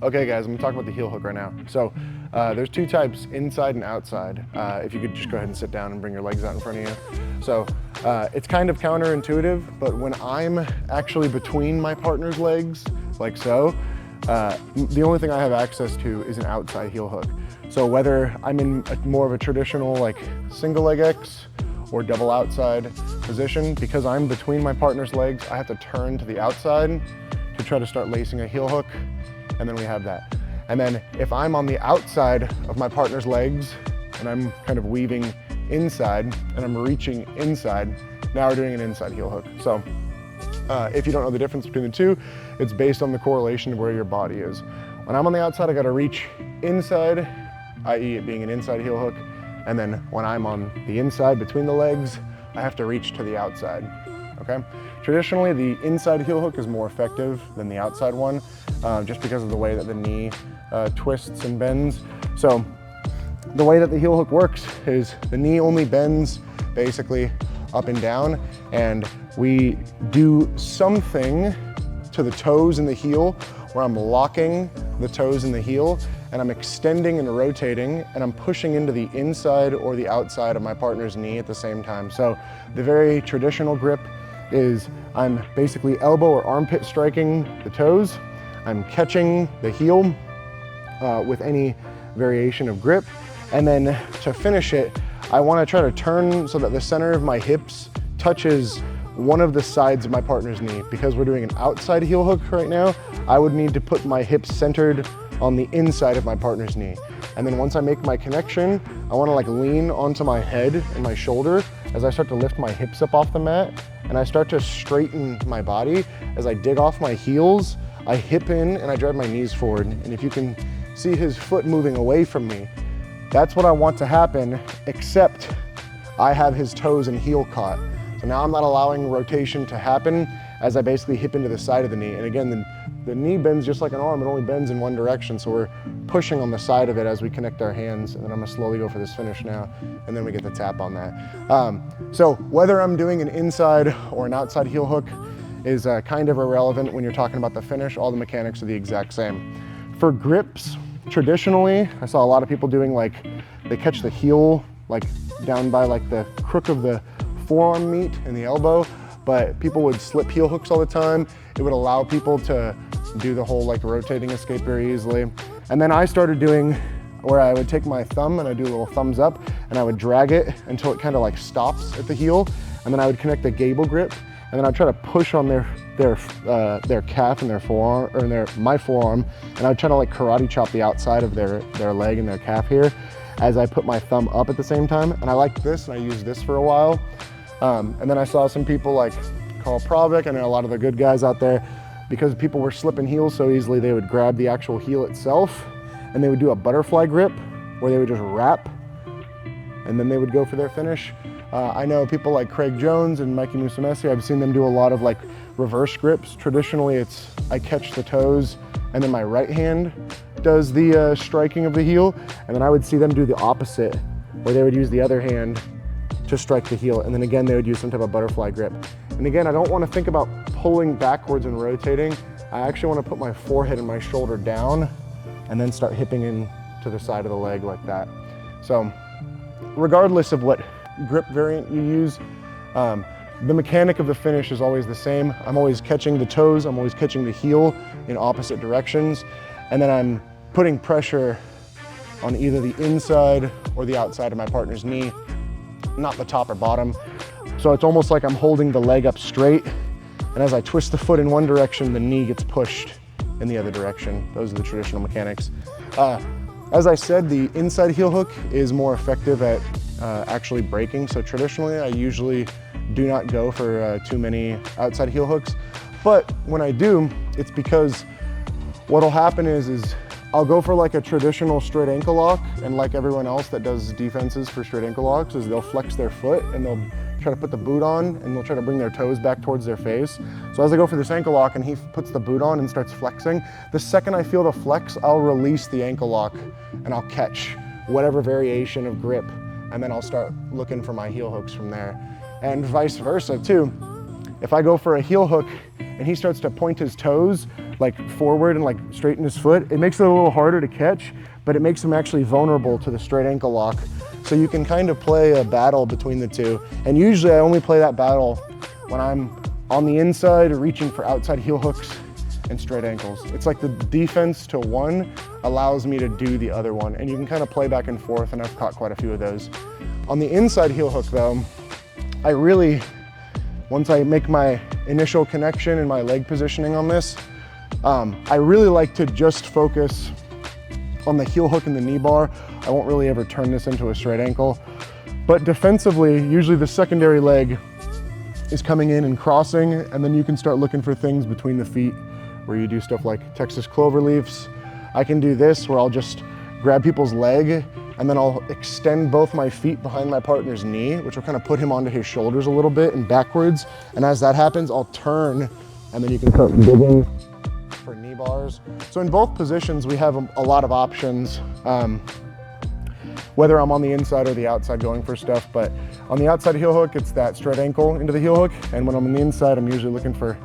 Okay guys, I'm gonna talk about the heel hook right now. So there's two types, inside and outside. If you could just go ahead and sit down and bring your legs out in front of you. So it's kind of counterintuitive, but when I'm actually between my partner's legs, like so, the only thing I have access to is an outside heel hook. So whether I'm in more of a traditional like single leg X or double outside position, because I'm between my partner's legs, I have to turn to the outside to try to start lacing a heel hook, and then we have that. And then if I'm on the outside of my partner's legs and I'm kind of weaving inside and I'm reaching inside, now we're doing an inside heel hook. So if you don't know the difference between the two, it's based on the correlation of where your body is. When I'm on the outside, I gotta reach inside, i.e. it being an inside heel hook. And then when I'm on the inside between the legs, I have to reach to the outside, okay? Traditionally, the inside heel hook is more effective than the outside one, just because of the way that the knee twists and bends. So the way that the heel hook works is the knee only bends basically up and down, and we do something to the toes and the heel where I'm locking the toes and the heel, and I'm extending and rotating, and I'm pushing into the inside or the outside of my partner's knee at the same time. So the very traditional grip is I'm basically elbow or armpit striking the toes. I'm catching the heel with any variation of grip. And then to finish it, I want to try to turn so that the center of my hips touches one of the sides of my partner's knee. Because we're doing an outside heel hook right now, I would need to put my hips centered on the inside of my partner's knee. And then once I make my connection, I want to like lean onto my head and my shoulder as I start to lift my hips up off the mat, and I start to straighten my body. As I dig off my heels, I hip in and I drive my knees forward. And if you can see his foot moving away from me, that's what I want to happen, except I have his toes and heel caught. So now I'm not allowing rotation to happen as I basically hip into the side of the knee. And again, the knee bends just like an arm, it only bends in one direction. So we're pushing on the side of it as we connect our hands. And then I'm gonna slowly go for this finish now, and then we get the tap on that. So whether I'm doing an inside or an outside heel hook is kind of irrelevant when you're talking about the finish. All the mechanics are the exact same. For grips, traditionally, I saw a lot of people doing like, they catch the heel like down by like the crook of the forearm meat and the elbow, but people would slip heel hooks all the time. It would allow people to do the whole like rotating escape very easily. And then I started doing where I would take my thumb and I do a little thumbs up and I would drag it until it kind of like stops at the heel. And then I would connect the gable grip, and then I'd try to push on their calf and their forearm, or my forearm, and I'd try to like karate chop the outside of their leg and their calf here as I put my thumb up at the same time. And I liked this, and I used this for a while. And then I saw some people like Carl Pravik, and a lot of the good guys out there, because people were slipping heels so easily, they would grab the actual heel itself and they would do a butterfly grip where they would just wrap and then they would go for their finish. I know people like Craig Jones and Mikey Musumeci, I've seen them do a lot of like reverse grips. Traditionally, it's I catch the toes and then my right hand does the striking of the heel, and then I would see them do the opposite where they would use the other hand to strike the heel, and then again they would use some type of butterfly grip. And again, I don't want to think about pulling backwards and rotating. I actually want to put my forehead and my shoulder down and then start hipping in to the side of the leg like that. So regardless of what grip variant you use, the mechanic of the finish is always the same. I'm always catching the toes, I'm always catching the heel in opposite directions, and then I'm putting pressure on either the inside or the outside of my partner's knee, not the top or bottom. So it's almost like I'm holding the leg up straight, and as I twist the foot in one direction, the knee gets pushed in the other direction. Those are the traditional mechanics. As I said, the inside heel hook is more effective at actually breaking. So traditionally, I usually do not go for too many outside heel hooks. But when I do, it's because what'll happen is I'll go for like a traditional straight ankle lock, and like everyone else that does defenses for straight ankle locks is they'll flex their foot and they'll try to put the boot on, and they'll try to bring their toes back towards their face. So as I go for this ankle lock and he puts the boot on and starts flexing, the second I feel the flex, I'll release the ankle lock and I'll catch whatever variation of grip, and then I'll start looking for my heel hooks from there. And vice versa too. if I go for a heel hook and he starts to point his toes like forward and like straighten his foot, it makes it a little harder to catch, but it makes him actually vulnerable to the straight ankle lock. So you can kind of play a battle between the two. And usually I only play that battle when I'm on the inside reaching for outside heel hooks and straight ankles. It's like the defense to one allows me to do the other one. And you can kind of play back and forth, and I've caught quite a few of those. On the inside heel hook though, I really, once I make my initial connection and my leg positioning on this, I really like to just focus on the heel hook and the knee bar. I won't really ever turn this into a straight ankle. But defensively, usually the secondary leg is coming in and crossing, and then you can start looking for things between the feet where you do stuff like Texas cloverleafs. I can do this where I'll just grab people's leg and then I'll extend both my feet behind my partner's knee, which will kind of put him onto his shoulders a little bit and backwards. And as that happens, I'll turn, and then you can start digging for knee bars. So in both positions, we have a lot of options, whether I'm on the inside or the outside going for stuff. But on the outside heel hook, it's that straight ankle into the heel hook. And when I'm on the inside, I'm usually looking for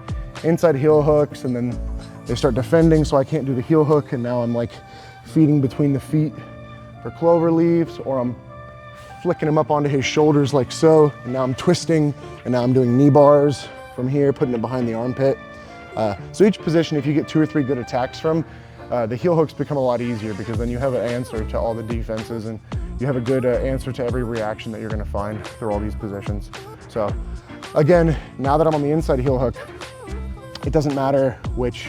inside heel hooks, and then they start defending, so I can't do the heel hook. And now I'm like feeding between the feet for clover leaves, or I'm flicking him up onto his shoulders like so. And now I'm twisting, and now I'm doing knee bars from here, putting it behind the armpit. So each position, if you get 2 or 3 good attacks from, the heel hooks become a lot easier, because then you have an answer to all the defenses, and you have a good answer to every reaction that you're gonna find through all these positions. So again, now that I'm on the inside heel hook, it doesn't matter which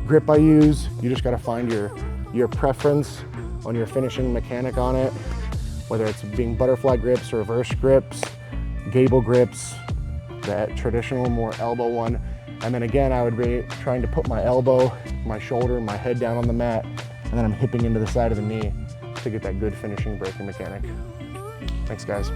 grip I use. You just gotta find your preference on your finishing mechanic on it, whether it's being butterfly grips, reverse grips, gable grips, that traditional more elbow one. And then again, I would be trying to put my elbow, my shoulder, my head down on the mat, and then I'm hipping into the side of the knee to get that good finishing breaking mechanic. Thanks, guys.